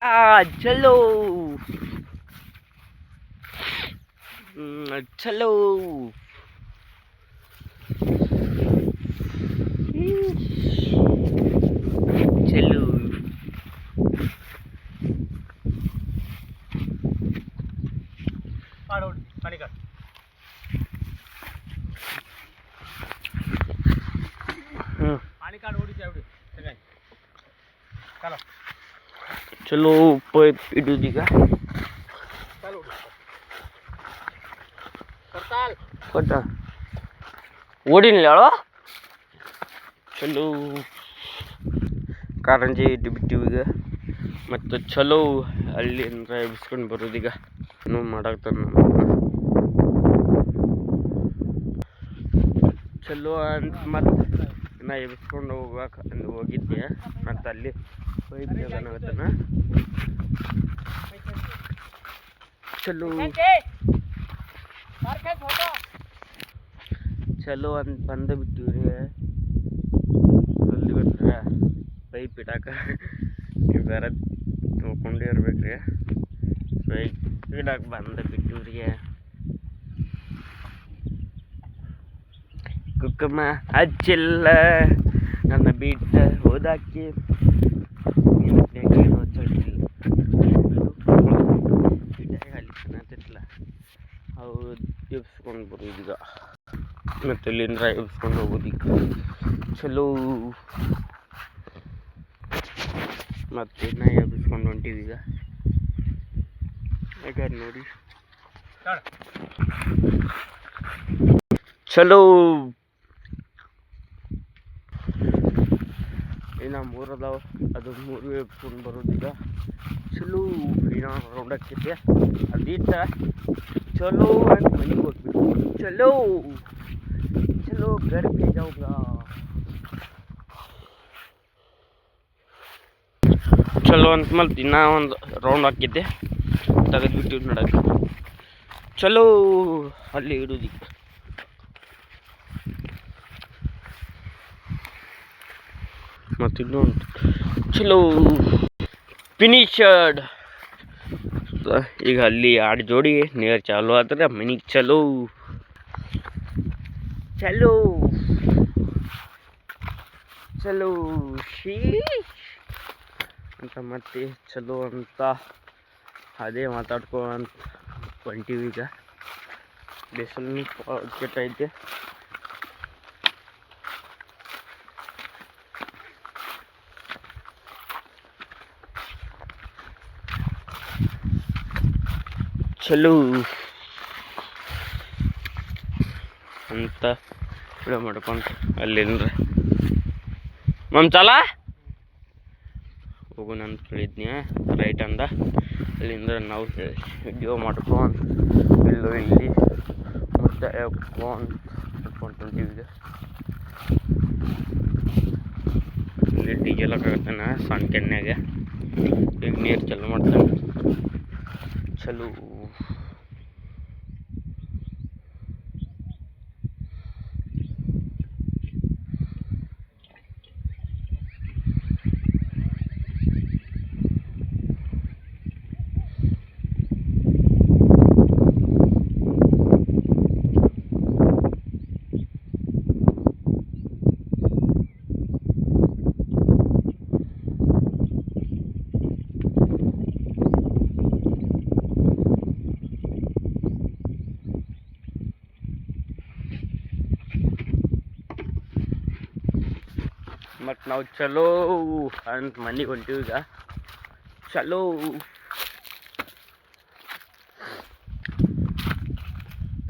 ಚಲೋ ಚಲೋ ಚಲೋ चलो इडूदीगा ಕೊಟ್ಟ ಓಡಿನಿಲ್ಲ ಚಲೋ ಕಾರಂಜಿ ಬಿಟ್ಟಿವಿ ಈಗ ಮತ್ತು ಚಲೋ ಅಲ್ಲಿ ಅಂದ್ರೆ ಬಿಸ್ಕೊಂಡು ಬರೋದೀಗ ಇನ್ನೂ ಮಾಡಾಕ್ತಾನ ಚಲೋ ಅಂತ ಮತ್ತೆ ನಾ ಎಬ್ಸ್ಕೊಂಡು ಹೋಗಿದ್ದೆ ಮತ್ತು ಅಲ್ಲಿ ಹೋಗಿದ್ದಾನ ಚಲೋ ಚಲೋ ಅಂತ ಬಂದು ಬಿಟ್ಟಿವ್ರಿ ಅಲ್ಲಿ ಬಿಟ್ರೆ ಪೈಪ್ ಇಡಾಕ ಬೇರೆ ತೊಗೊಂಡೇ ಇರ್ಬೇಕ್ರಿ ಪೈಪ್ ಇಡಾಕ ಬಂದು ಬಿಟ್ಟಿವ್ರಿ ಕುಕ್ಕಮ್ಮ ಹಚ್ಚಿಲ್ಲ ನನ್ನ ಬಿಟ್ಟ ಹೋದಾಕಿ ಏನೋ ಚಳಿಲ್ಲ ಅಲ್ಲಿ ಕಾಣತಿಲ್ಲ ಹೌದು ಎಬ್ಸ್ಕೊಂಡು ಬರೋದೀಗ ಮತ್ತು ಇಲ್ಲಿಂದ ಎಬ್ಸ್ಕೊಂಡು ಹೋಗೋದೀಗ ಚಲೋ ಮತ್ತು ನಾ ಎಬ್ಸ್ಕೊಂಡು ಹೊಂಟಿದೀಗ ಯಾಕಂದ್ರೆ ನೋಡಿ ಚಲೋ ಇನ್ನು 3 ಅದಾವ ಅದು 3 ಎಬ್ಸ್ಕೊಂಡು ಬರೋದೀಗ ಚಲೋ ಏನೋ ರೌಂಡ್ ಹಾಕಿದ್ದೆ ಅದಿಟ್ಟ ಚಲೋ ಅಂತ ಮನೆಗೆ ಹೋಗ್ಬಿಟ್ಟು ಚಲೋ ಚಲೋ घर पे जाऊंगा ಚಲೋ ಅಂತ ಮತ್ತೆ ಇನ್ನೂ ಒಂದು ರೌಂಡ್ ಹಾಕಿದ್ದೆ ತೆಗೆದ್ಬಿಟ್ಟು ನೋಡಕ್ಕೆ ಚಲೋ ಅಲ್ಲಿ ಇಡೋದೀಗ ಮತ್ತು ಇನ್ನೊಂದು ಚಲೋ ಫಿನಿಷಡ್ ಈಗ ಅಲ್ಲಿ 2 ಜೋಡಿ ನೀರು ಚಾಲು ಆದ್ರೆ ಮನೆಗೆ ಚಲೋ ಚಲೋ ಚಲೋ ಶೀ ಅಂತ ಮತ್ತೆ ಚಲೋ ಅಂತ ಅದೇ ಮಾತಾಡ್ಕೊಂತ ಹೊಂಟೀವಿ ಈಗ ಬಿಸಿಲು ಕೆಟ್ಟೈತೆ ಚಲೋ ಅಂತ ವಿಡಿಯೋ ಮಾಡ್ಕೊಂಡು ಅಲ್ಲಿಂದ ಚಲ ಹೋಗು ನಾನು ಕೇಳಿದ್ನಿ ರೈಟ್ ಅಂದ ಅಲ್ಲಿಂದ ನಾವು ವಿಡಿಯೋ ಮಾಡ್ಕೊಂಡು ಇಲ್ಲಿ ಮತ್ತೆ ಹೊಂಟೀವಿ ಈಗ ಇಲ್ಲಿ ಡೀಸೆಲ್ ಹಾಕಾಗತ್ತಾನ ಸಣ್ಣ ಕೆನ್ಯಾಗ ಈಗ ನೀರು ಚಲೋ ಮಾಡ್ತಾನೆ ಚಲೋ ಮತ್ತು ನಾವು ಚಲೋ ಅಂತ ಮನೆಗೆ ಹೊಂಟೀವಿ ಈಗ ಚಲೋ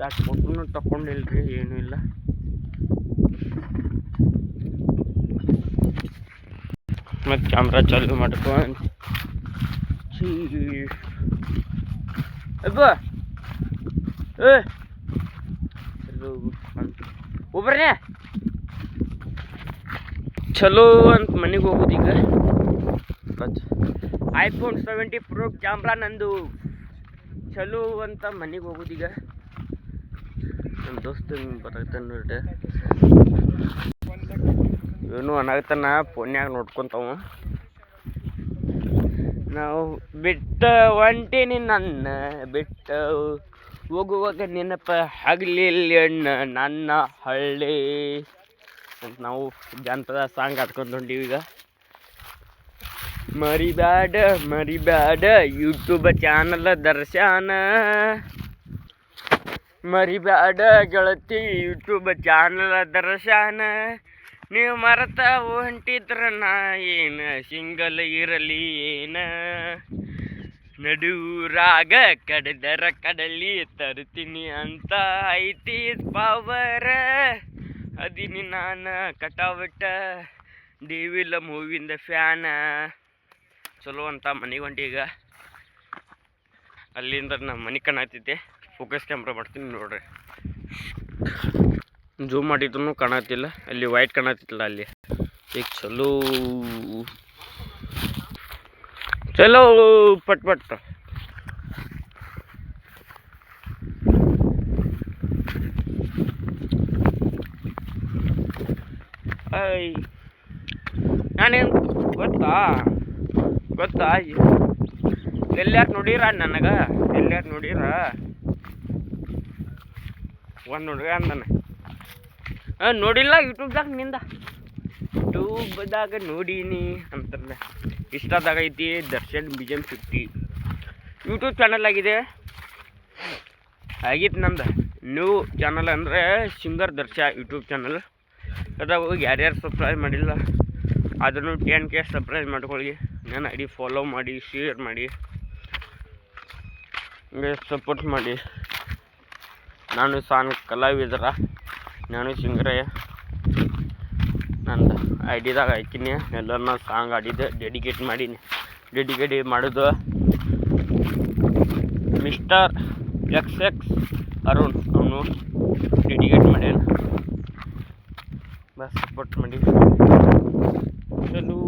ಯಾಕೆ ಫೋಟೋನು ತಗೊಂಡಿಲ್ರಿ ಏನೂ ಇಲ್ಲ ಮತ್ತು ಕ್ಯಾಮ್ರಾ ಚಾಲು ಮಾಡ್ಕೊಂಡು ಅಬ್ಬ ಚಲೋ ಅಂತ ಒಬ್ಬರೇ ಚಲೋ ಅಂತ ಮನೆಗೆ ಹೋಗೋದೀಗ iPhone 70 Pro ಕ್ಯಾಮ್ರಾ ನಂದು ಚಲೋ ಅಂತ ಮನೆಗೆ ಹೋಗೋದೀಗ ನಮ್ಮ ದೋಸ್ತ ಬರತ್ತಾನ ನೋಡ್ರಿ ಏನೋ ಅನ್ನಾಗತ್ತಾನ ಫೋನ್ಯಾಗ ನೋಡ್ಕೊಂತಾವ ನಾವು ಬಿಟ್ಟ ಒಂಟೇನಿ ನನ್ನ ಬಿಟ್ಟ ಹೋಗುವಾಗ ನೆನಪ ಹಗಲಿಲ್ಲ ಅಣ್ಣ ನನ್ನ ಹಳ್ಳಿ ಅಂತ ನಾವು ಜಾನಪದ ಸಾಂಗ್ ಹಾಡ್ಕೊಂಡು ಹೊಂಟೀವಿ ಈಗ. ಮರಿಬ್ಯಾಡ ಯೂಟ್ಯೂಬ್ ಚಾನಲ್ ದರ್ಶನ, ಮರಿಬ್ಯಾಡ ಗೆಳತಿ ಯೂಟ್ಯೂಬ್ ಚಾನಲ್ ದರ್ಶನ. ನೀವು ಮರೆತ ಹೊಂಟಿದ್ರ ನಾ ಏನು ಸಿಂಗಲ್ ಇರಲಿ ಏನ, ನಡುರಾಗ ಕಡದರ ಕಡಲಿ ತರ್ತೀನಿ ಅಂತ ಐತಿ ಪವರ. ಅದೀನಿ ನಾನು ಕಟಾವಟ್ಟ ಡಿವಿಲ ಮೂವಿಂದ ಫ್ಯಾನ. ಚಲೋ ಅಂತ ಮನೆಗೆ ಹೊಂಟಿ ಈಗ. ಅಲ್ಲಿಂದ ನಮ್ಮ ಮನೆ ಕಾಣತೈತೆ. ಫೋಕಸ್ ಕ್ಯಾಮ್ರಾ ಮಾಡ್ತೀನಿ ನೋಡ್ರಿ. ಜೂಮ್ ಮಾಡಿದ್ರು ಕಾಣತ್ತಿಲ್ಲ, ಅಲ್ಲಿ ವೈಟ್ ಕಾಣತ್ತಿಲ್ಲ ಅಲ್ಲಿ. ಈಗ ಚಲೋ ಪಟ್ ನಾನೇನು ಗೊತ್ತಾ ಎಲ್ಲಾರು ನೋಡಿರ ನನಗೆ, ಎಲ್ಲಾರು ನೋಡಿರ ಒಂದು ಹುಡುಗ ಅಂದಾನೆ ನೋಡಿಲ್ಲ ಯೂಟ್ಯೂಬ್ದಾಗ ನಿಂದ, ಯೂಟ್ಯೂಬ್ದಾಗ ನೋಡೀನಿ ಅಂತಾರಲ್ಲ. ಇಷ್ಟದಾಗ ಐತಿ ದರ್ಶನ್ BGM 50 ಯೂಟ್ಯೂಬ್ ಚಾನಲ್ ಆಗಿದೆ. ಆಗಿತ್ತು ನಂದು ನ್ಯೂ ಚಾನಲ್ ಅಂದರೆ ಸಿಂಗರ್ ದರ್ಶ ಯೂಟ್ಯೂಬ್ ಚಾನಲ್. ಅದಾಗ ಹೋಗಿ ಯಾರ್ಯಾರು ಸಬ್ಸ್ಕ್ರೈಬ್ ಮಾಡಿಲ್ಲ ಅದನ್ನು 10K ಸಬ್ಸ್ಕ್ರೈಬ್ ಮಾಡ್ಕೊಳ್ಳಿ. ನನ್ನ ID ಫಾಲೋ ಮಾಡಿ, ಶೇರ್ ಮಾಡಿ, ಸಪೋರ್ಟ್ ಮಾಡಿ. ನಾನು ಸಾಂಗ್ ಕಲಾವಿದರ, ನಾನು ಸಿಂಗರೇ. ನಂದು ID-ದಾಗ ಹಾಕಿನಿ ಎಲ್ಲರನ್ನ ಸಾಂಗ್ ಆಡಿದ್ದೆ, ಡೆಡಿಕೇಟ್ ಮಾಡೋದು ಮಿಸ್ಟರ್ XX ಅರುಣ್. ಅವನು ಡೆಡಿಕೇಟ್ ಮಾಡ್ಯಾನ. ಬಸ್ ಸಪೋರ್ಟ್ ಮಾಡಿ. ಚಲೋ